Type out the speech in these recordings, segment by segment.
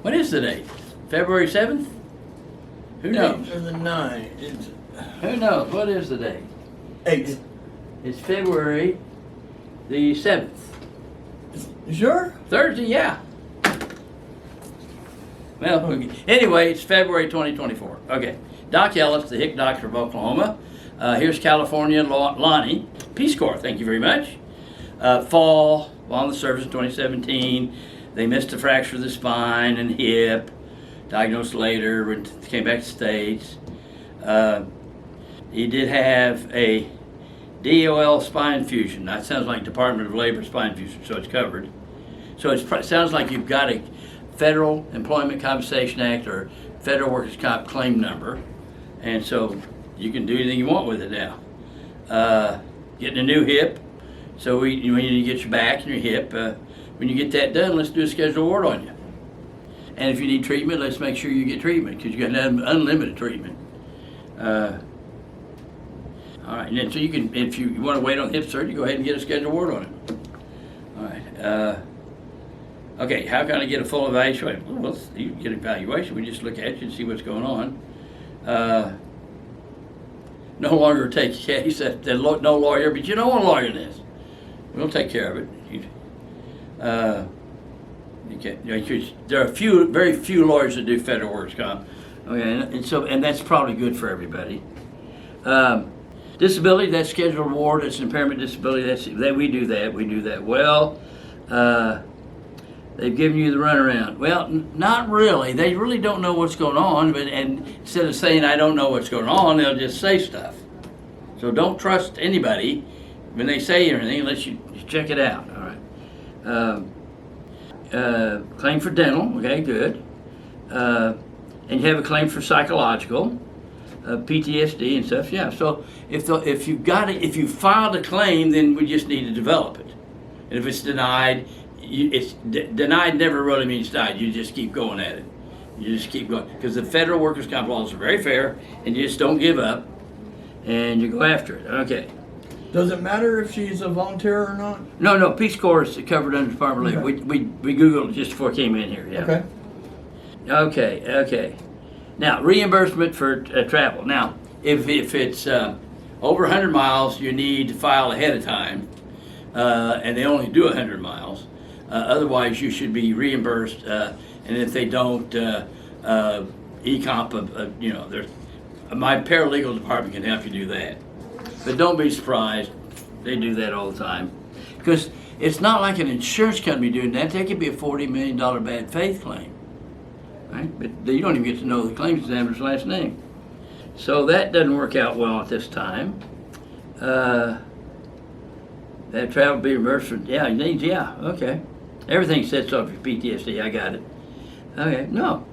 What is the date? February 7th? Who knows? Or the 9th. It's Who knows? What is the date? 8th. It's February the 7th. You sure? Thursday, yeah. Well, anyway, it's February 2024. Okay. Doc Ellis, the Hick Doctor of Oklahoma. Here's California, Loni. Peace Corps, thank you very much. Fall, on the service in 2017. They missed a fracture of the spine and hip. Diagnosed later, came back to the States. He did have a DOL spine fusion. That sounds like Department of Labor spine fusion, so it's covered. So it sounds like you've got a Federal Employment Compensation Act or Federal Workers' Comp claim number, and so you can do anything you want with it now. Getting a new hip, so when you get your back and your hip, when you get that done, let's do a scheduled ward on you. And if you need treatment, let's make sure you get treatment because you got unlimited treatment. All right, and then so you can, if you want to wait on hip surgery, go ahead and get a scheduled ward on it. All right. Okay, how can I get a full evaluation? Well, you can get an evaluation. We just look at you and see what's going on. No longer take a case. No lawyer, but you don't want a lawyer in this. We'll take care of it. There are very few lawyers that do federal workers' comp. Okay, and that's probably good for everybody. Disability, that's scheduled ward. It's impairment disability. We do that well. They've given you the runaround. Well, not really. They really don't know what's going on, and instead of saying, I don't know what's going on, they'll just say stuff. So don't trust anybody when they say anything unless you check it out. All right. Claim for dental, okay, good. And you have a claim for psychological, PTSD and stuff, yeah. So if you filed a claim, then we just need to develop it. And if it's denied, denied never really means died. You just keep going at it. You just keep going. Because the federal workers' comp laws are very fair, and you just don't give up, and you go after it. Okay. Does it matter if she's a volunteer or not? No, Peace Corps is covered under Department of Labor. Okay. We Googled it just before I came in here, yeah. Okay. Now, reimbursement for travel. Now, if it's over 100 miles, you need to file ahead of time, and they only do 100 miles. Otherwise, you should be reimbursed, and if they don't, e-comp, my paralegal department can help you do that. But don't be surprised, they do that all the time. Because it's not like an insurance company doing that. That could be a $40 million bad faith claim. Right? But you don't even get to know the claims examiner's last name. So that doesn't work out well at this time. That travel be reimbursed for, okay. Everything sets off your PTSD, I got it. Okay, no.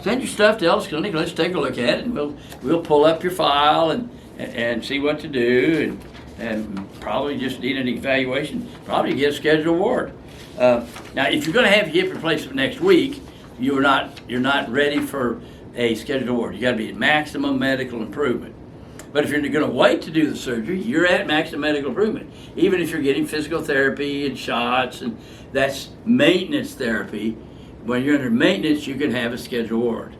Send your stuff to Ellis Clinic, let's take a look at it, and we'll pull up your file and see what to do, and probably just need an evaluation, probably get a scheduled ward. Now, if you're gonna have hip replacement next week, you're not ready for a scheduled ward. You gotta be at maximum medical improvement. But if you're going to wait to do the surgery, you're at maximum medical improvement. Even if you're getting physical therapy and shots, and that's maintenance therapy. When you're under maintenance, you can have a scheduled ward.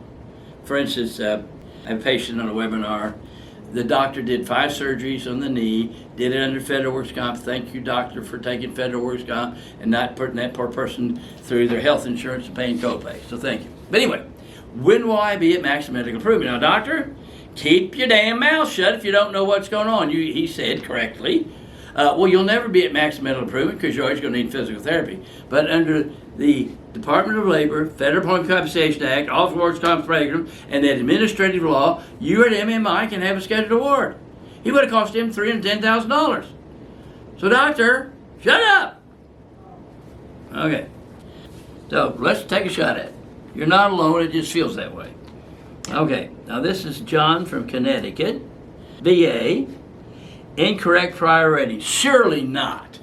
For instance, I have a patient on a webinar. The doctor did 5 surgeries on the knee, did it under federal workers' comp. Thank you, doctor, for taking federal workers' comp and not putting that poor person through their health insurance and paying copay. So thank you. But anyway, when will I be at maximum medical improvement? Now, doctor, keep your damn mouth shut if you don't know what's going on. He said correctly. Well, you'll never be at maximum medical improvement because you're always going to need physical therapy. But under the Department of Labor, Federal Employment Compensation Act, Office of Workers' Comp Program, and that administrative law, you at MMI can have a scheduled ward. He would have cost him $310,000. So, doctor, shut up. Okay. So let's take a shot at it. You're not alone. It just feels that way. Okay, now this is John from Connecticut. VA, incorrect prior rating. Surely not.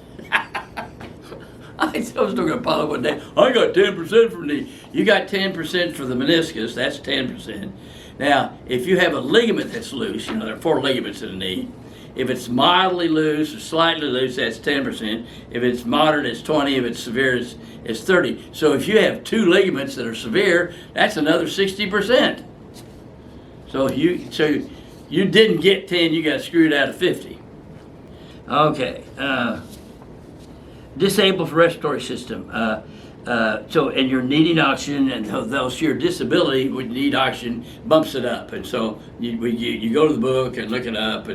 I was still going to pile up one day. I got 10% for knee. You got 10% for the meniscus. That's 10%. Now, if you have a ligament that's loose, there are 4 ligaments in the knee. If it's mildly loose or slightly loose, that's 10%. If it's moderate, it's 20. If it's severe, it's 30. So if you have 2 ligaments that are severe, that's another 60%. So you didn't get 10, you got screwed out of 50. Okay. Disabled respiratory system. And you're needing oxygen, and those your disability would need oxygen bumps it up, and so you go to the book and look it up,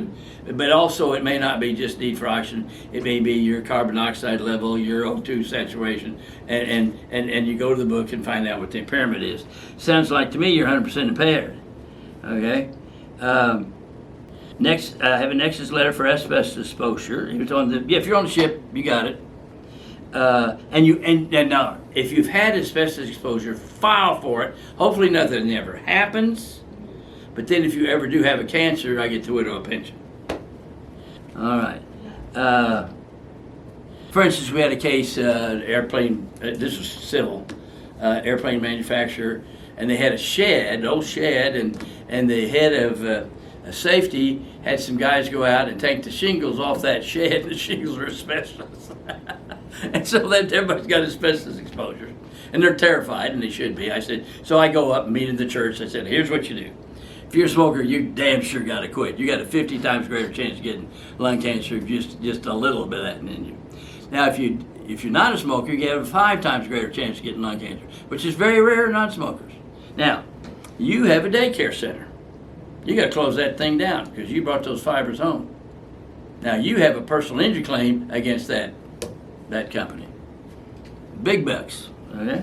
but also it may not be just need for oxygen. It may be your carbon dioxide level, your O2 saturation, and you go to the book and find out what the impairment is. Sounds like to me you're 100% impaired. Okay. Next, I have a nexus letter for asbestos exposure. If you're on the ship, you got it. And now, if you've had asbestos exposure, file for it. Hopefully nothing ever happens. But then if you ever do have a cancer, I get the widow pension. All right. For instance, we had a case, airplane, this was civil, airplane manufacturer, and they had a shed, an old shed, and the head of safety had some guys go out and take the shingles off that shed. The shingles are asbestos. And so then everybody's got asbestos exposure. And they're terrified, and they should be. So I go up and meet in the church. I said, here's what you do. If you're a smoker, you damn sure got to quit. You got a 50 times greater chance of getting lung cancer if just a little bit of that in you. Now, if you're not a smoker, you have a 5 times greater chance of getting lung cancer, which is very rare in non-smokers. Now, you have a daycare center. You got to close that thing down because you brought those fibers home. Now, you have a personal injury claim against that company. Big bucks, okay?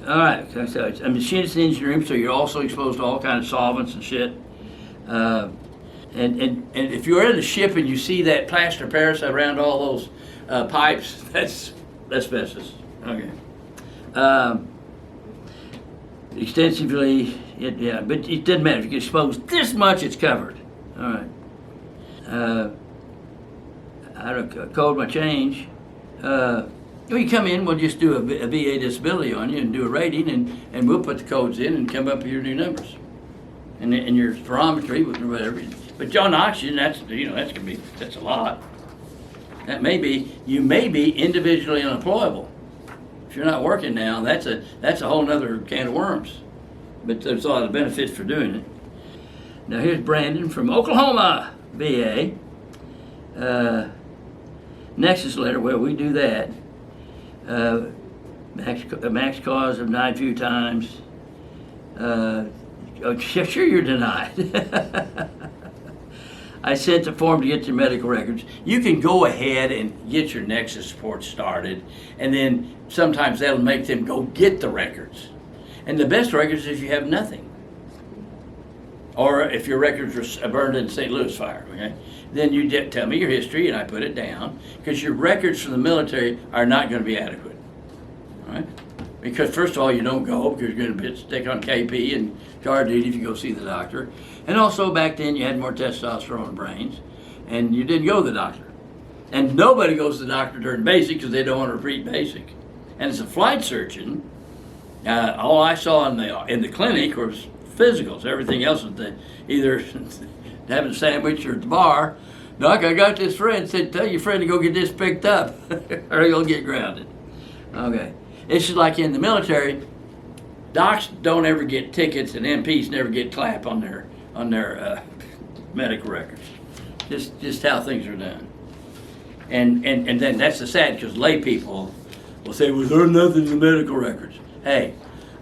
All right, so it's a machinist in the engine room, so you're also exposed to all kinds of solvents and shit. And if you're in the ship and you see that plaster Paris around all those pipes, that's asbestos. Okay. Extensively, but it doesn't matter. If you get exposed this much, it's covered. All right. I don't code my change. When you come in, we'll just do a VA disability on you and do a rating, and we'll put the codes in and come up with your new numbers, and your spirometry, whatever. But John oxygen, that's a lot. You may be individually unemployable. If you're not working now, that's a whole nother can of worms. But there's a lot of benefits for doing it. Now here's Brandon from Oklahoma, VA. Nexus letter, well, we do that. Max cause of 9 few times. Sure you're denied. I sent the form to get your medical records. You can go ahead and get your Nexus report started, and then sometimes that'll make them go get the records. And the best records is if you have nothing. Or if your records were burned in the St. Louis fire, okay? Then you tell me your history and I put it down, because your records from the military are not going to be adequate, all right? Because first of all, you don't go because you're going to stick on KP and guard duty if you go see the doctor. And also back then you had more testosterone in brains and you didn't go to the doctor. And nobody goes to the doctor during basic because they don't want to repeat basic. And as a flight surgeon, all I saw in the clinic was physicals. Everything else was either having a sandwich or at the bar. Doc, I got this friend. Said, tell your friend to go get this picked up or you'll get grounded. Okay. It's just like in the military, docs don't ever get tickets and MPs never get clap on their medical records. Just how things are done. And then that's the sad, because lay people will say, well, there's nothing in the medical records. Hey,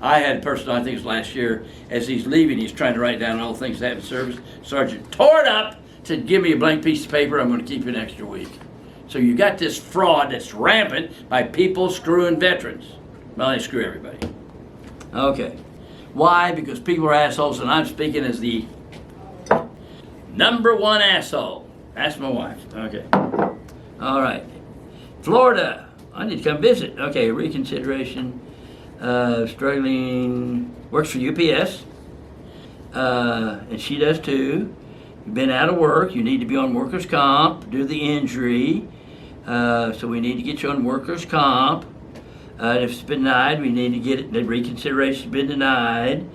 I had a person, I think it was last year, as he's leaving, he's trying to write down all the things that have in service. Sergeant tore it up, said, give me a blank piece of paper, I'm going to keep you an extra week. So you got this fraud that's rampant by people screwing veterans. Well, they screw everybody. Okay. Why? Because people are assholes, and I'm speaking as the number one asshole. Ask my wife. Okay. All right. Florida. I need to come visit. Okay, reconsideration. Struggling. Works for UPS. And she does too. You've been out of work. You need to be on workers' comp due to the injury. So we need to get you on workers' comp. If it's been denied, we need to get it. The reconsideration's been denied.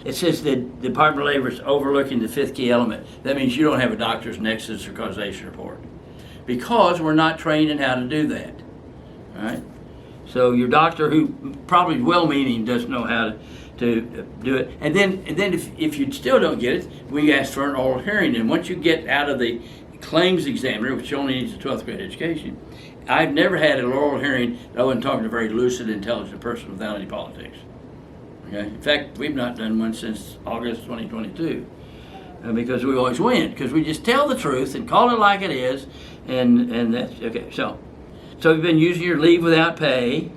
It says the Department of Labor is overlooking the fifth key element. That means you don't have a doctor's nexus or causation report, because we're not trained in how to do that. All right. So your doctor, who probably well-meaning, doesn't know how to do it. And then if you still don't get it, we ask for an oral hearing. And once you get out of the claims examiner, which only needs a 12th grade education, I've never had an oral hearing that I wasn't talking to a very lucid, intelligent person without any politics. Okay. In fact, we've not done one since August 2022 because we always win, because we just tell the truth and call it like it is, and that's okay. So you've been using your leave without pay.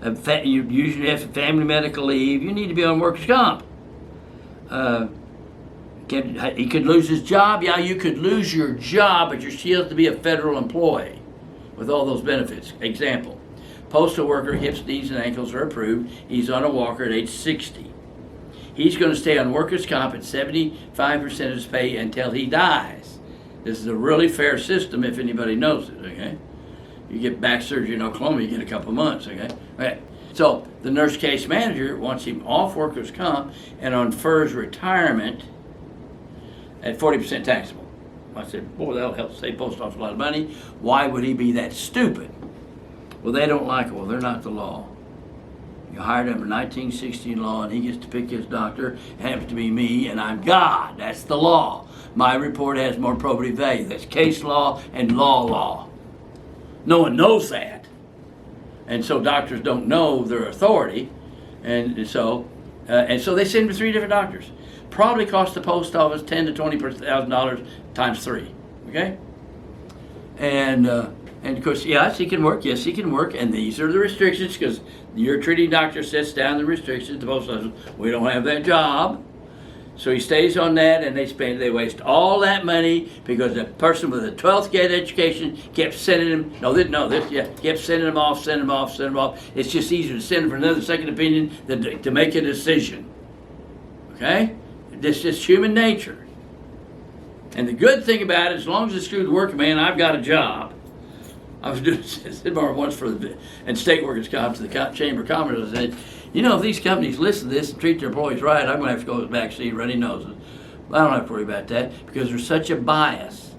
You usually have family medical leave. You need to be on workers' comp. He could lose his job. Yeah, you could lose your job, but you're still to be a federal employee with all those benefits. Example, postal worker, hips, knees, and ankles are approved. He's on a walker at age 60. He's going to stay on workers' comp at 75% of his pay until he dies. This is a really fair system if anybody knows it, okay? You get back surgery in Oklahoma, you get a couple months, okay? Okay. So the nurse case manager wants him off workers' comp and on FERS retirement at 40% taxable. I said, boy, that'll help save post office a lot of money. Why would he be that stupid? Well, they don't like it. Well, they're not the law. You hired him in 1916 law, and he gets to pick his doctor. It happens to be me, and I'm God. That's the law. My report has more probative value. That's case law and law. No one knows that. And so doctors don't know their authority. And so they send him to 3 different doctors. Probably cost the post office $10,000 to $20,000 times 3. Okay? And of course, yes, he can work. Yes, he can work. And these are the restrictions, because your treating doctor sets down the restrictions. The post office, we don't have that job. So he stays on that, and they waste all that money because the person with a 12th grade education kept sending him, kept sending him off. It's just easier to send him for another second opinion than to make a decision. Okay? This is human nature. And the good thing about it, as long as it's through the working man, I've got a job. I was doing seminar once and state workers' comp to the Chamber of Commerce. I said, if these companies listen to this and treat their employees right, I'm going to have to go to the back seat running noses. I don't have to worry about that, because there's such a bias,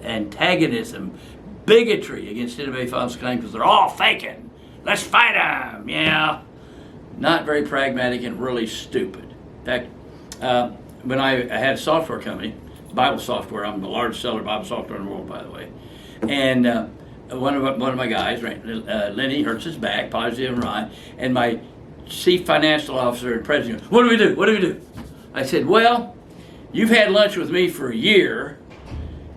antagonism, bigotry against anybody who files a claim, because they're all faking. Let's fight them. Yeah. Not very pragmatic and really stupid. In fact, when I had a software company, Bible software, I'm the largest seller of Bible software in the world, by the way, and one of my guys, right, Loni, hurts his back, positive MRI, and my chief financial officer and president goes, what do we do? I said, well, you've had lunch with me for a year.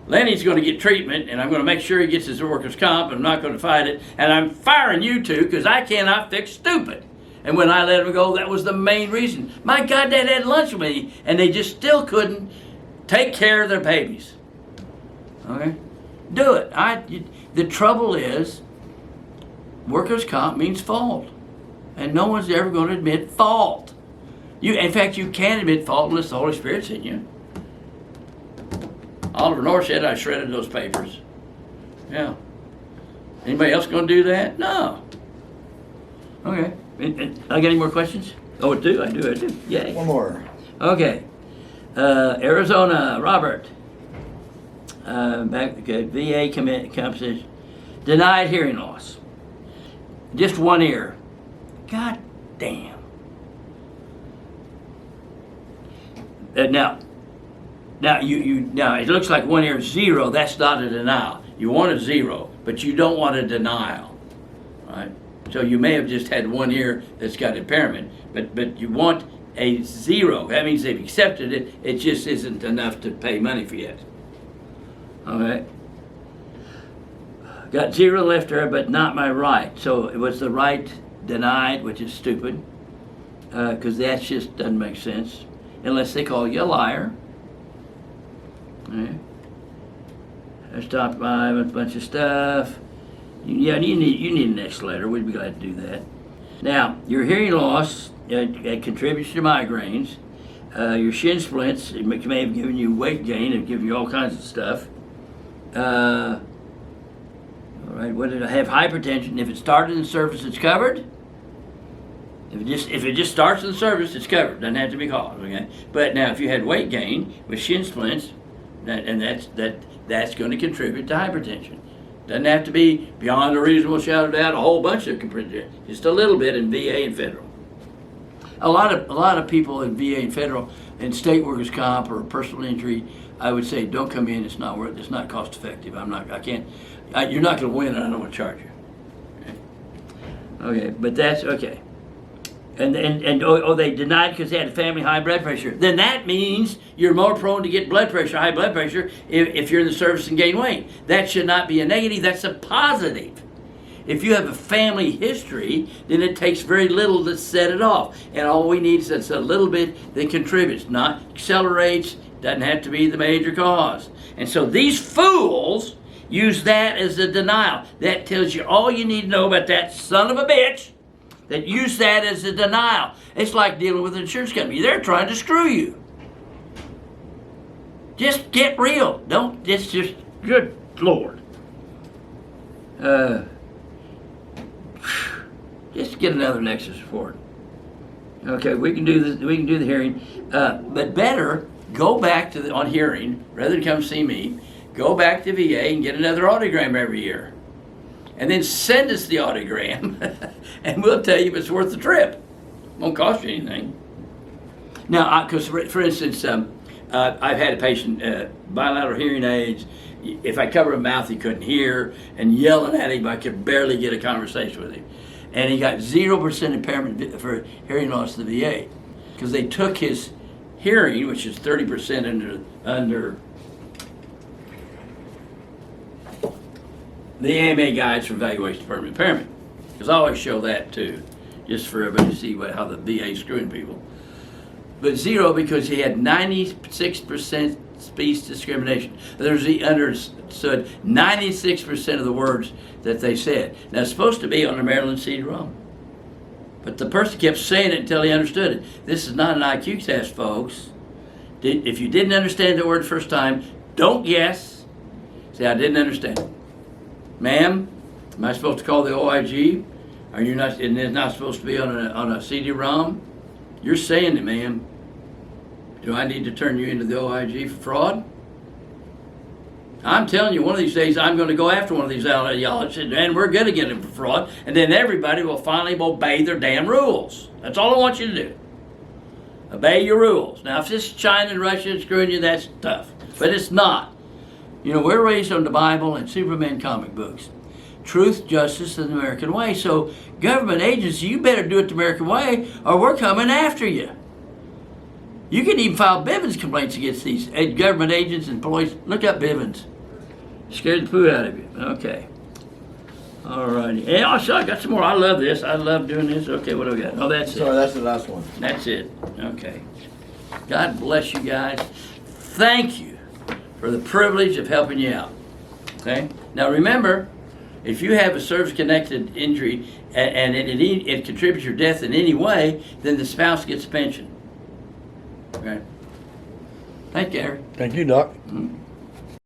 Lenny's going to get treatment, and I'm going to make sure he gets his workers' comp, and I'm not going to fight it, and I'm firing you two because I cannot fix stupid. And when I let him go, that was the main reason. My God, Dad had lunch with me, and they just still couldn't take care of their babies. Okay? Do it. The trouble is, workers' comp means fault. And no one's ever going to admit fault. In fact, you can't admit fault unless the Holy Spirit's in you. Oliver North said I shredded those papers. Yeah. Anybody else going to do that? No. Okay. I got any more questions? Oh, I do. Yay. One more. Okay. Arizona, Robert. VA compensation. Denied hearing loss. Just one ear. God damn. Now it looks like 1 ear is 0. That's not a denial. You want a 0, but you don't want a denial. Right? So you may have just had 1 ear that's got impairment, but you want a 0. That means they've accepted it. It just isn't enough to pay money for yet. All right. Got 0 left there, but not my right. So it was the right denied, which is stupid, because that just doesn't make sense unless they call you a liar. Okay. Let's stop by a bunch of stuff. You need an X letter. We'd be glad to do that. Now, your hearing loss it contributes to migraines. Your shin splints, it may have given you weight gain, it given you all kinds of stuff. All right, what did I have? Hypertension. If it started in the surface, it's covered. If it just starts in the service, it's covered. Doesn't have to be called. Okay. But now, if you had weight gain with shin splints, that's going to contribute to hypertension. Doesn't have to be beyond a reasonable shadow of doubt. A whole bunch of just a little bit in VA and federal. A lot of people in VA and federal and state workers' comp or personal injury, I would say don't come in. It's not worth. It's not cost effective. I can't. You're not going to win, and I don't want to charge you. Okay, but that's okay. And they denied because they had family high blood pressure. Then that means you're more prone to get high blood pressure if you're in the service and gain weight. That should not be a negative. That's a positive. If you have a family history, then it takes very little to set it off. And all we need is a little bit that contributes, not accelerates, doesn't have to be the major cause. And so these fools use that as a denial. That tells you all you need to know about that son of a bitch that use that as a denial. It's like dealing with an insurance company. They're trying to screw you. Just get real. Don't, it's just, good Lord. Just get another nexus report. Okay, we can do this. We can do the hearing, but better go back to on hearing rather than come see me. Go back to VA and get another audiogram every year, and then send us the audiogram, and we'll tell you if it's worth the trip. Won't cost you anything. Now, because for instance, I've had a patient bilateral hearing aids. If I cover his mouth, he couldn't hear, and yelling at him, I could barely get a conversation with him. And he got 0% impairment for hearing loss to the VA because they took his hearing, which is 30% under the AMA guides for evaluation of permanent impairment. Because I always show that too, just for everybody to see how the VA is screwing people. But 0 because he had 96% speech discrimination. He understood 96% of the words that they said. Now it's supposed to be on the Maryland CD-ROM. But the person kept saying it until he understood it. This is not an IQ test, folks. If you didn't understand the word first time, don't guess. Say, I didn't understand it. Ma'am, am I supposed to call the OIG? Are you not, and it's not supposed to be on a CD-ROM? You're saying it, ma'am. Do I need to turn you into the OIG for fraud? I'm telling you, one of these days I'm going to go after one of these audiologists, and we're going to get him for fraud, and then everybody will finally obey their damn rules. That's all I want you to do. Obey your rules. Now, if this is China and Russia and screwing you, that's tough. But it's not. You know, we're raised on the Bible and Superman comic books. Truth, justice, and the American way. So, government agency, you better do it the American way, or we're coming after you. You can even file Bivens complaints against these government agents and employees. Look up Bivens. Scared the poo out of you. Okay. All righty. And also, I got some more. I love this. I love doing this. Okay, what do we got? Oh, that's it. Sorry, that's the last one. That's it. Okay. God bless you guys. Thank you for the privilege of helping you out. Okay? Now remember, if you have a service-connected injury and it contributes to your death in any way, then the spouse gets a pension. Okay? Thank you, Gary. Thank you, Doc. Mm-hmm.